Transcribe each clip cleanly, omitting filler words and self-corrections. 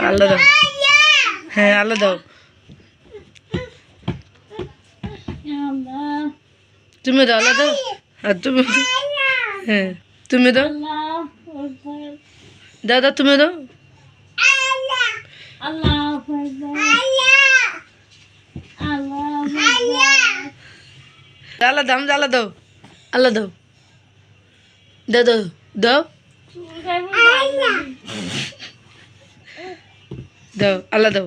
আল্লাহ দাও। হ্যাঁ আল্লাহ দাও। তুমি দাও আল্লাহ দাও। আর তুমি হ্যাঁ তুমি দাও দাদা তুমি দাও। আল্লাহ দাও আল্লাহ দাও আল্লাহ দাও দাও দাও দাও দাও আল্লাহ দাও।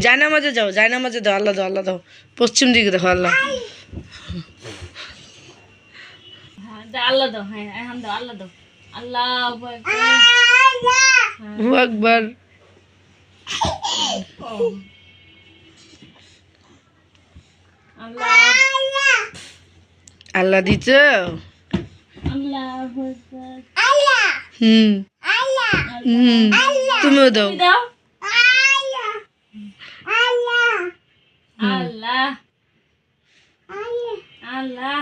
জায়না মাঝে যাও জায়না মাঝে দাও আল্লাহ দাও আল্লাহ দাও। পশ্চিম দিকে দেখো আল্লাহ আল্লাহ দাও। হ্যাঁ এখন দাও আল্লাহ দাও। আল্লাহু আকবার। আল্লাহ দিছ। তুমিও দাও। আল্লাহ আল্লাহ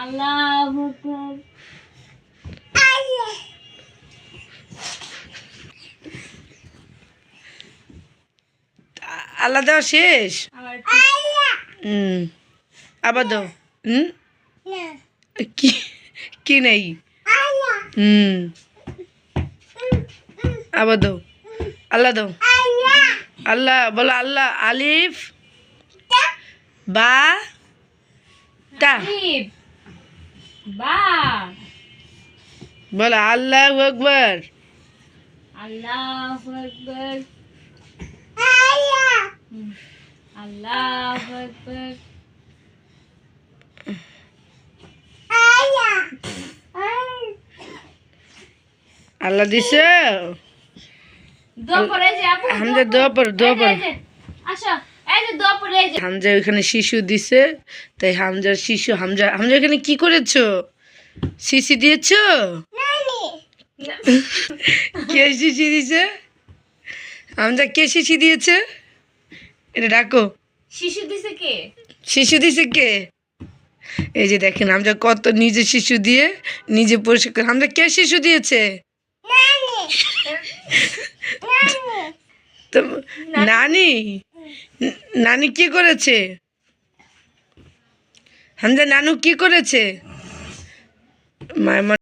আল্লাহু আকবার। আল্লাহ দেওয়া শেষ। আবার দাও। কি কি নেই। আবার দাও আল্লাহ দাও। আল্লাহ বলো আল্লাহ আলিফ বা তা বা বলো আল্লাহু আকবার। আল্লাহু আকবার। আল্লাহু আকবার। আল্লাহ দিছে। দোয়া পড়ে যে আপু হামজা দোয়া পড়ো দোয়া পড়ো। আসো এই যে দোয়া পড়ে যে হামজা ওখানে শিশু দিছে তাই হামজার শিশু হামজা হামজা এখানে কি করেছো শিশি দিয়েছো। কে শিশি দিয়েছে হামজা কে শিশি দিয়েছে এটা ডাকো। শিশু দিছে কে? শিশু দিছে কে? এই যে দেখেন হামজা কত নিজে শিশু দিয়ে নিজে পরিষ্কার। হামজা কে শিশু দিয়েছে? তো নানি নানি কি করেছে? হামজা নানু কি করেছে? মায়ের